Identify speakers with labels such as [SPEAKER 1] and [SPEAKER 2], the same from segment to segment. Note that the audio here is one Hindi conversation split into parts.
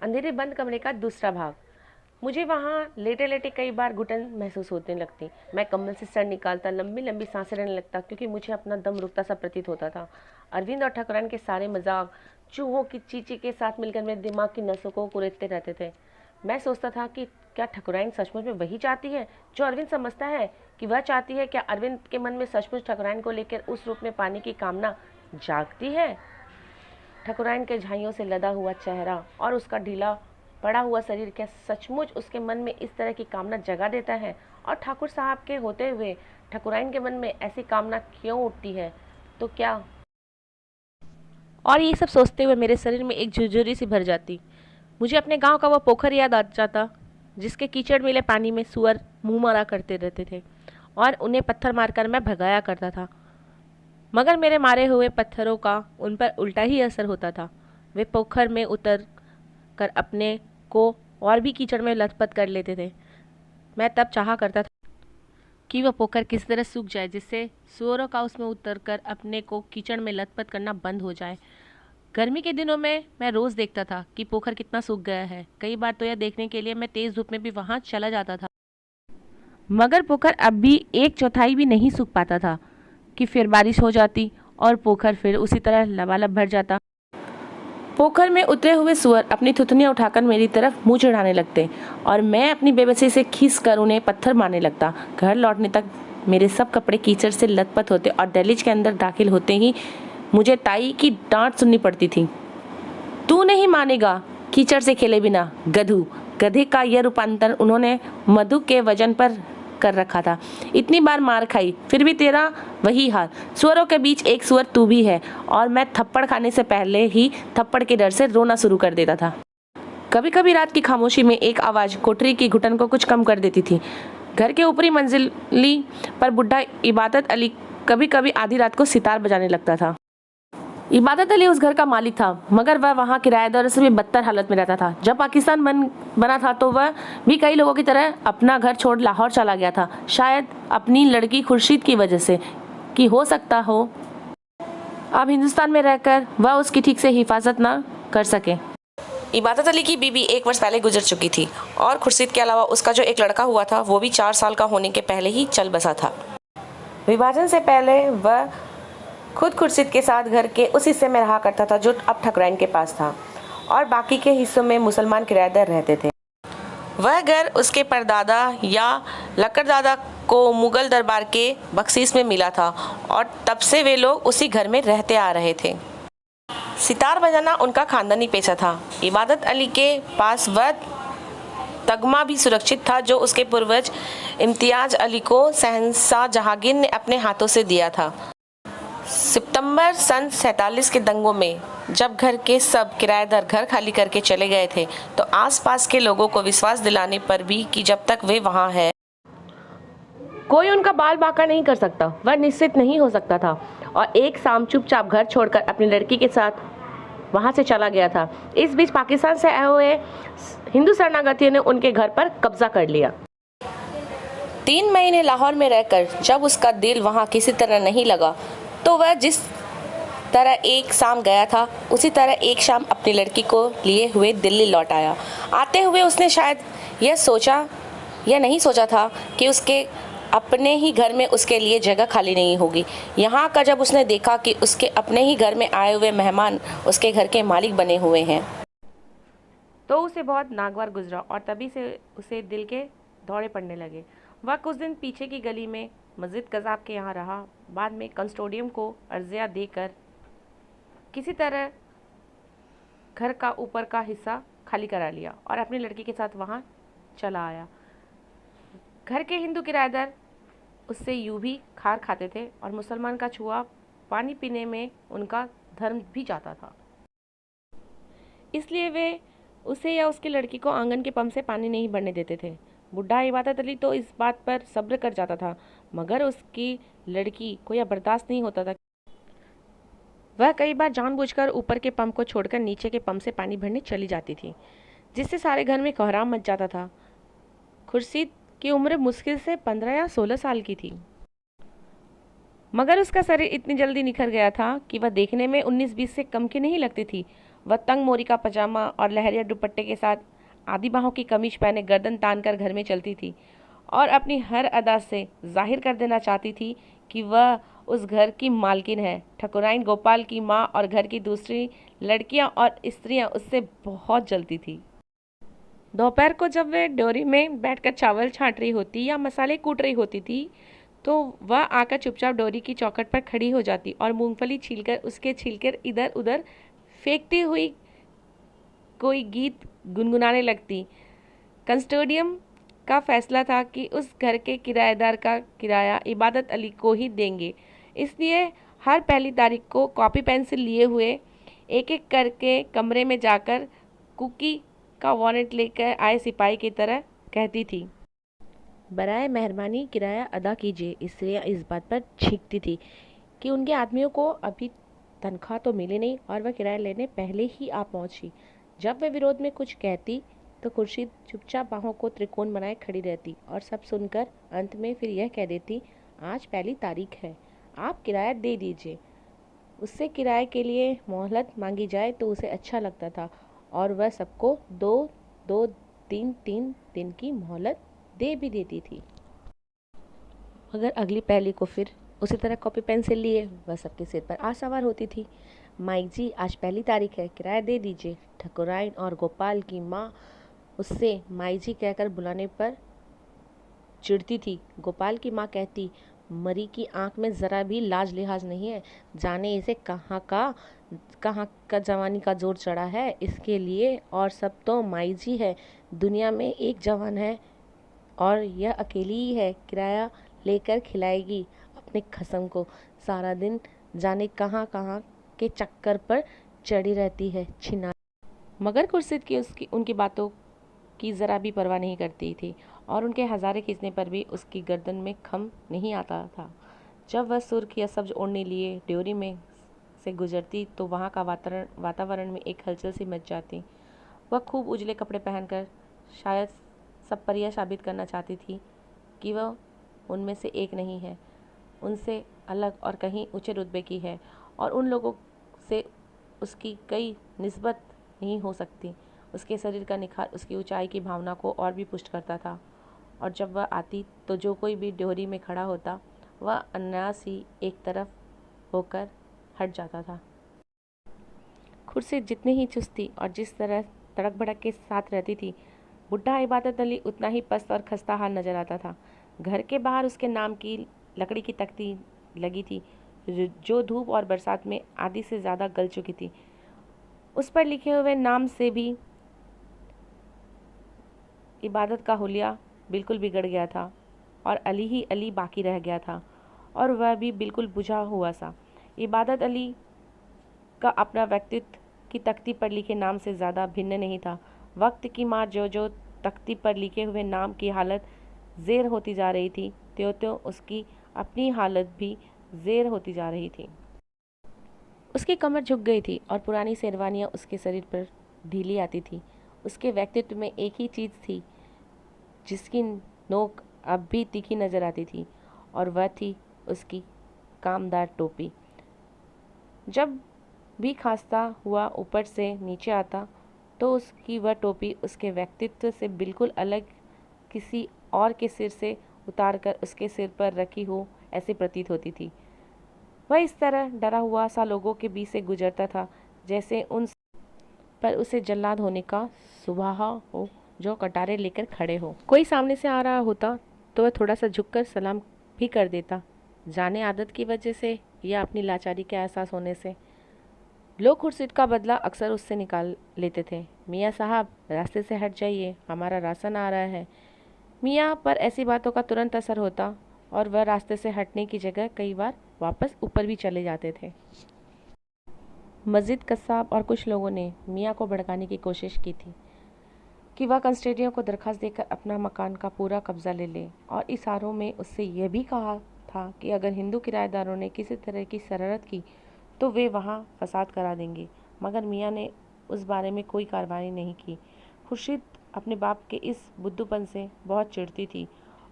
[SPEAKER 1] अंधेरे बंद कमरे का दूसरा भाग। मुझे वहाँ लेटे लेटे कई बार घुटन महसूस होने लगती। मैं कम्बल से सर निकालता, लंबी लंबी सांसें लेने लगता, क्योंकि मुझे अपना दम रुकता सा प्रतीत होता था। अरविंद और ठकुराइन के सारे मजाक चूहों की चींची के साथ मिलकर मेरे दिमाग की नसों को कुरेदते रहते थे। मैं सोचता था कि क्या ठकुराइन सचमुच में वही चाहती है जो अरविंद समझता है कि वह चाहती है? क्या अरविंद के मन में सचमुच ठकुराइन को लेकर उस रूप में पाने की कामना जागती है? ठकुराइन के झाइयों से लदा हुआ चेहरा और उसका ढीला पड़ा हुआ शरीर क्या सचमुच उसके मन में इस तरह की कामना जगा देता है? और ठाकुर साहब के होते हुए ठकुराइन के मन में ऐसी कामना क्यों उठती है? तो क्या? और ये सब सोचते हुए मेरे शरीर में एक झुरझुरी सी भर जाती। मुझे अपने गांव का वो पोखर याद आ जाता जिसके कीचड़ मिले पानी में सुअर मुंह मारा करते रहते थे और उन्हें पत्थर मारकर मैं भगाया करता था। मगर मेरे मारे हुए पत्थरों का उन पर उल्टा ही असर होता था। वे पोखर में उतर कर अपने को और भी कीचड़ में लथपथ कर लेते थे। मैं तब चाहा करता था कि वह पोखर किस तरह सूख जाए जिससे सुअरों का उसमें उतरकर अपने को कीचड़ में लथपथ करना बंद हो जाए। गर्मी के दिनों में मैं रोज़ देखता था कि पोखर कितना सूख गया है। कई बार तो यह देखने के लिए मैं तेज़ धूप में भी वहाँ चला जाता था, मगर पोखर अब भी 1/4 भी नहीं सूख पाता था कि फिर बारिश हो जाती और पोखर फिर उसी तरह लबालब भर जाता। पोखर में उतरे हुए सुअर अपनी थुथनियाँ उठाकर मेरी तरफ मुंह चढ़ाने लगते और मैं अपनी बेबसी से खींच कर उन्हें पत्थर मारने लगता। घर लौटने तक मेरे सब कपड़े कीचड़ से लथपथ होते और दहलीज के अंदर दाखिल होते ही मुझे ताई की डांट सुननी पड़ती थी। तू नहीं मानेगा कीचड़ से खेले बिना, गधू। गधे का यह रूपांतर उन्होंने मधु के वजन पर कर रखा था। इतनी बार मार खाई फिर भी तेरा वही हाल। सुअरों के बीच एक सुअर तू भी है। और मैं थप्पड़ खाने से पहले ही थप्पड़ के डर से रोना शुरू कर देता था। कभी कभी रात की खामोशी में एक आवाज़ कोठरी की घुटन को कुछ कम कर देती थी। घर के ऊपरी मंजिली पर बुढ़ा इबादत अली कभी कभी आधी रात को सितार बजाने लगता था। इबादत अली उस घर का मालिक था, मगर वह वहाँ किराएदारों से भी बदतर हालत में रहता था। जब पाकिस्तान बना था तो वह भी कई लोगों की तरह अपना घर छोड़ लाहौर चला गया था, शायद अपनी लड़की खुर्शीद की वजह से, कि हो सकता हो अब हिंदुस्तान में रहकर वह उसकी ठीक से हिफाजत ना कर सके। इबादत अली की बीवी 1 वर्ष पहले गुजर चुकी थी और खुर्शीद के अलावा उसका जो एक लड़का हुआ था वो भी 4 साल का होने के पहले ही चल बसा था। विभाजन से पहले वह खुद खुर्शीद के साथ घर के उस हिस्से में रहा करता था जो अब ठकुराइन के पास था, और बाकी के हिस्सों में मुसलमान किराएदार रहते थे। वह घर उसके परदादा या लकड़दादा को मुगल दरबार के बख्शीश में मिला था और तब से वे लोग उसी घर में रहते आ रहे थे। सितार बजाना उनका खानदानी पेशा था। इबादत अली के पास वह तगमा भी सुरक्षित था जो उसके पूर्वज इम्तियाज अली को शहंशाह जहांगीर ने अपने हाथों से दिया था। सितंबर सन 47 के दंगों में जब घर के सब किराएदार घर खाली करके चले गए थे तो आसपास के लोगों को विश्वास दिलाने पर भी कि जब तक वे वहाँ हैं कोई उनका बाल बांका नहीं कर सकता, वह निश्चित नहीं हो सकता था। और एक शाम चुपचाप घर छोड़कर अपनी लड़की के साथ वहाँ से चला गया था। इस बीच पाकिस्तान से आए हुए हिंदू शरणार्थियों ने उनके घर पर कब्जा कर लिया। 3 महीने लाहौर में रहकर जब उसका दिल वहाँ किसी तरह नहीं लगा तो वह जिस तरह एक शाम गया था उसी तरह एक शाम अपनी लड़की को लिए हुए दिल्ली लौट आया। आते हुए उसने शायद यह नहीं सोचा था कि उसके अपने ही घर में उसके लिए जगह खाली नहीं होगी। यहाँ का जब उसने देखा कि उसके अपने ही घर में आए हुए मेहमान उसके घर के मालिक बने हुए हैं तो उसे बहुत नागवार गुजरा और तभी से उसे दिल के दौरे पड़ने लगे। वह कुछ दिन पीछे की गली में मस्जिद कज़ाब के यहाँ रहा। बाद में कंस्टोडियम को अर्जिया देकर किसी तरह घर का ऊपर का हिस्सा खाली करा लिया और अपनी लड़की के साथ वहाँ चला आया। घर के हिंदू किराएदार उससे यूं भी खार खाते थे और मुसलमान का छुआ पानी पीने में उनका धर्म भी जाता था, इसलिए वे उसे या उसकी लड़की को आंगन के पंप से पानी नहीं भरने देते थे। बुढ़ा इबादत अली तो इस बात पर सब्र कर जाता था, मगर उसकी लड़की को यह बर्दाश्त नहीं होता था। वह कई बार जानबूझकर ऊपर के पंप को छोड़कर नीचे के पंप से पानी भरने चली जाती थी, जिससे सारे घर में कोहराम मच जाता था। खुर्शीद की उम्र मुश्किल से 15 या 16 साल की थी, मगर उसका शरीर इतनी जल्दी निखर गया था कि वह देखने में 19-20 से कम की नहीं लगती थी। वह तंग मोरी का पजामा और लहरिया दुपट्टे के साथ आधी बाहों की कमीज पहने गर्दन तान कर घर में चलती थी और अपनी हर अदा से जाहिर कर देना चाहती थी कि वह उस घर की मालकिन है। ठकुराइन गोपाल की माँ और घर की दूसरी लड़कियां और स्त्रियां उससे बहुत जलती थी। दोपहर को जब वे डोरी में बैठकर चावल छाँट रही होती या मसाले कूट रही होती थी तो वह आकर चुपचाप डोरी की चौखट पर खड़ी हो जाती और मूंगफली छीलकर उसके छिलकर इधर उधर फेंकती हुई कोई गीत गुनगुनाने लगती। कंस्टोडियम का फैसला था कि उस घर के किराएदार का किराया इबादत अली को ही देंगे, इसलिए हर पहली तारीख को कॉपी पेंसिल लिए हुए एक एक करके कमरे में जाकर कुकी का वारंट लेकर आए सिपाही की तरह कहती थी, बराए मेहरबानी किराया अदा कीजिए। स्त्रियाँ इस बात पर छींकती थी कि उनके आदमियों को अभी तनख्वाह तो मिली नहीं और वह किराया लेने पहले ही आ पहुंची। जब वह विरोध में कुछ कहती तो खुर्शीद चुपचाप बाहों को त्रिकोण बनाए खड़ी रहती और सब सुनकर अंत में फिर यह कह देती, आज पहली तारीख है, आप किराया दे दीजिए। उससे किराए के लिए मोहलत मांगी जाए तो उसे अच्छा लगता था और वह सबको 2-2, 3-3 दिन की मोहलत दे भी देती थी। मगर अगली पहली को फिर उसी तरह कॉपी पेंसिल लिए वह सबके सिर पर आ सवार होती थी। माइक जी, आज पहली तारीख है, किराया दे दीजिए। ठकुराइन और गोपाल की माँ उससे माई जी कहकर बुलाने पर चिढ़ती थी। गोपाल की माँ कहती, मरी की आंख में ज़रा भी लाज लिहाज नहीं है, जाने इसे कहाँ का जवानी का जोर चढ़ा है इसके लिए, और सब तो माई जी है, दुनिया में एक जवान है और यह अकेली ही है, किराया लेकर खिलाएगी अपने खसम को, सारा दिन जाने कहाँ कहाँ के चक्कर पर चढ़ी रहती है छिना। मगर खुर्शीद की उनकी बातों की ज़रा भी परवाह नहीं करती थी और उनके हज़ारे खींचने पर भी उसकी गर्दन में खम नहीं आता था। जब वह सुर्ख या सब्ज ओढ़ने लिए ड्योरी में से गुजरती तो वहाँ का वातावरण में एक हलचल सी मच जाती। वह खूब उजले कपड़े पहनकर शायद सब पर यह साबित करना चाहती थी कि वह उनमें से एक नहीं है, उनसे अलग और कहीं ऊंचे रुतबे की है और उन लोगों से उसकी कई निस्बत नहीं हो सकती। उसके शरीर का निखार उसकी ऊंचाई की भावना को और भी पुष्ट करता था और जब वह आती तो जो कोई भी ड्योरी में खड़ा होता वह अनायास ही एक तरफ होकर हट जाता था। खुर्शीद जितनी ही चुस्ती और जिस तरह तड़क भड़क के साथ रहती थी, बुढ़ा इबादत अली उतना ही पस्त और खस्ता हाल नजर आता था। घर के बाहर उसके नाम की लकड़ी की तख्ती लगी थी जो धूप और बरसात में आधी से ज़्यादा गल चुकी थी। उस पर लिखे हुए नाम से भी इबादत का हुलिया बिल्कुल बिगड़ गया था और अली ही अली बाकी रह गया था और वह भी बिल्कुल बुझा हुआ सा। इबादत अली का अपना व्यक्तित्व की तख्ती पर लिखे नाम से ज़्यादा भिन्न नहीं था। वक्त की मार जो जो तख्ती पर लिखे हुए नाम की हालत ज़ेर होती जा रही थी, त्यों त्यों उसकी अपनी हालत भी ज़ेर होती जा रही थी। उसकी कमर झुक गई थी और पुरानी शेरवानियाँ उसके शरीर पर ढीली आती थी। उसके व्यक्तित्व में एक ही चीज़ थी जिसकी नोक अब भी तीखी नज़र आती थी और वह थी उसकी कामदार टोपी। जब भी खांसता हुआ ऊपर से नीचे आता तो उसकी वह टोपी उसके व्यक्तित्व से बिल्कुल अलग किसी और के सिर से उतारकर उसके सिर पर रखी हो ऐसे प्रतीत होती थी। वह इस तरह डरा हुआ सा लोगों के बीच से गुजरता था जैसे उन पर उसे जल्लाद होने का सुभाव हो जो कटारे लेकर खड़े हो। कोई सामने से आ रहा होता तो वह थोड़ा सा झुककर सलाम भी कर देता, जाने आदत की वजह से या अपनी लाचारी के एहसास होने से। लोग खुर्शीद का बदला अक्सर उससे निकाल लेते थे। मियाँ साहब, रास्ते से हट जाइए, हमारा राशन आ रहा है। मियाँ पर ऐसी बातों का तुरंत असर होता और वह रास्ते से हटने की जगह कई बार वापस ऊपर भी चले जाते थे। मस्जिद, कस्साब और कुछ लोगों ने मियाँ को भड़काने की कोशिश की थी कि वह कंस्टेडियों को दरखास्त देकर अपना मकान का पूरा कब्जा ले ले और इशारों में उससे यह भी कहा था कि अगर हिंदू किराएदारों ने किसी तरह की शरारत की तो वे वहाँ फसाद करा देंगे। मगर मियाँ ने उस बारे में कोई कार्रवाई नहीं की। खुर्शीद अपने बाप के इस बुद्धूपन से बहुत चिढ़ती थी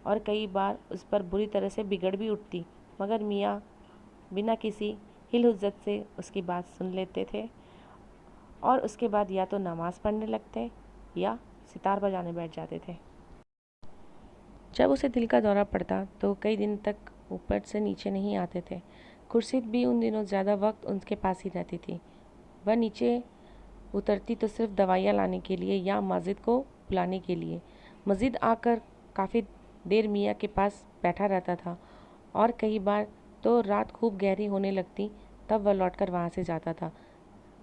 [SPEAKER 1] और कई बार उस पर बुरी तरह से बिगड़ भी उठती, मगर मियाँ बिना किसी हिल हुज्जत से उसकी बात सुन लेते थे और उसके बाद या तो नमाज़ पढ़ने लगते या सितार बजाने बैठ जाते थे। जब उसे दिल का दौरा पड़ता तो कई दिन तक ऊपर से नीचे नहीं आते थे। खुर्शीद भी उन दिनों ज़्यादा वक्त उनके पास ही रहती थी। वह नीचे उतरती तो सिर्फ दवाइयाँ लाने के लिए या माजिद को बुलाने के लिए। मस्जिद आकर काफ़ी देर मियाँ के पास बैठा रहता था और कई बार तो रात खूब गहरी होने लगती, तब वह लौटकर वहाँ से जाता था।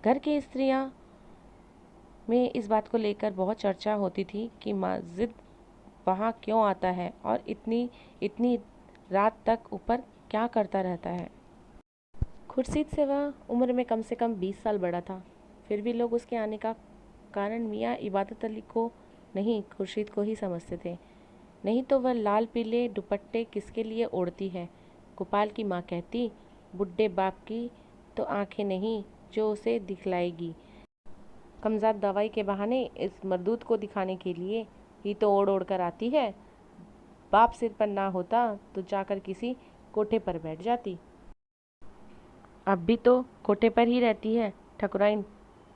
[SPEAKER 1] घर की स्त्रियाँ में इस बात को लेकर बहुत चर्चा होती थी कि माजिद वहाँ क्यों आता है और इतनी इतनी रात तक ऊपर क्या करता रहता है। खुर्शीद से वह उम्र में कम से कम 20 साल बड़ा था। फिर भी लोग उसके आने का कारण मियाँ इबादत अली को नहीं, खुर्शीद को ही समझते थे। नहीं तो वह लाल पीले दुपट्टे किसके लिए ओढ़ती है। गोपाल की माँ कहती, बुढ़े बाप की तो आंखें नहीं जो उसे दिखलाएगी। कमज़ाद दवाई के बहाने इस मरदूत को दिखाने के लिए ही तो ओढ़ ओढ़ कर आती है। बाप सिर पर ना होता तो जाकर किसी कोठे पर बैठ जाती। अब भी तो कोठे पर ही रहती है। ठकुराइन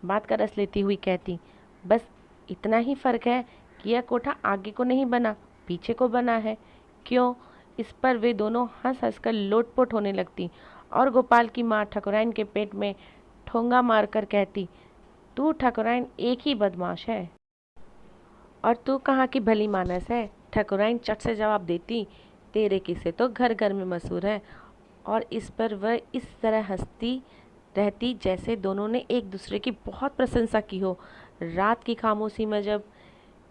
[SPEAKER 1] बात का रस लेती हुई कहती, बस इतना ही फ़र्क है कि यह कोठा आगे को नहीं बना, पीछे को बना है। क्यों? इस पर वे दोनों हंस हंस कर लोटपोट होने लगती और गोपाल की माँ ठकुराइन के पेट में ठोंगा मारकर कहती, तू ठकुराइन एक ही बदमाश है और तू कहाँ की भली मानस है। ठकुराइन चट से जवाब देती, तेरे किस्से तो घर घर में मशहूर है। और इस पर वह इस तरह हंसती रहती जैसे दोनों ने एक दूसरे की बहुत प्रशंसा की हो। रात की खामोशी में जब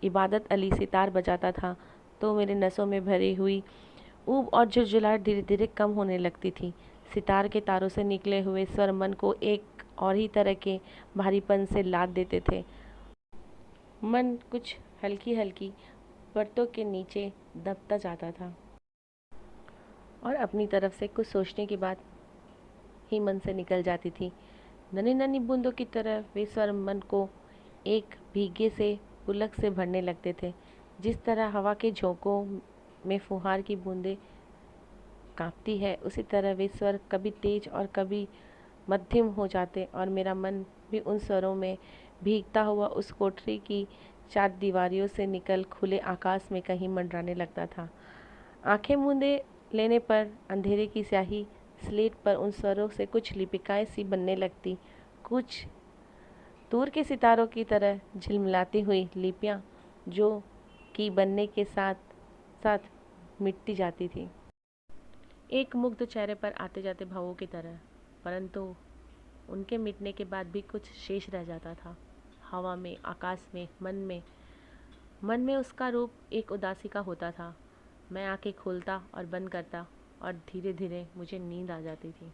[SPEAKER 1] इबादत अली सितार बजाता था तो मेरे नसों में भरी हुई ऊब और झुरझुलाहट धीरे धीरे कम होने लगती थी। सितार के तारों से निकले हुए स्वर मन को एक और ही तरह के भारीपन से लाद देते थे। मन कुछ हल्की हल्की परतों के नीचे दबता जाता था और अपनी तरफ से कुछ सोचने की बात ही मन से निकल जाती थी। नन्ही नन्ही बूंदों की तरह वे स्वर मन को एक भीगे से पुलक से भरने लगते थे। जिस तरह हवा के झोंकों में फुहार की बूंदें कांपती है, उसी तरह वे स्वर कभी तेज और कभी मध्यम हो जाते और मेरा मन भी उन स्वरों में भीगता हुआ उस कोठरी की चार दीवारियों से निकल खुले आकाश में कहीं मंडराने लगता था। आंखें मूंदे लेने पर अंधेरे की स्याही स्लेट पर उन स्वरों से कुछ लिपिकाएं सी बनने लगती, कुछ दूर के सितारों की तरह झिलमिलाती हुई लिपियां जो कि बनने के साथ साथ मिटती जाती थी, एक मुग्ध चेहरे पर आते जाते भावों की तरह। परंतु उनके मिटने के बाद भी कुछ शेष रह जाता था। हवा में, आकाश में, मन में उसका रूप एक उदासी का होता था। मैं आंखें खोलता और बंद करता और धीरे धीरे मुझे नींद आ जाती थी।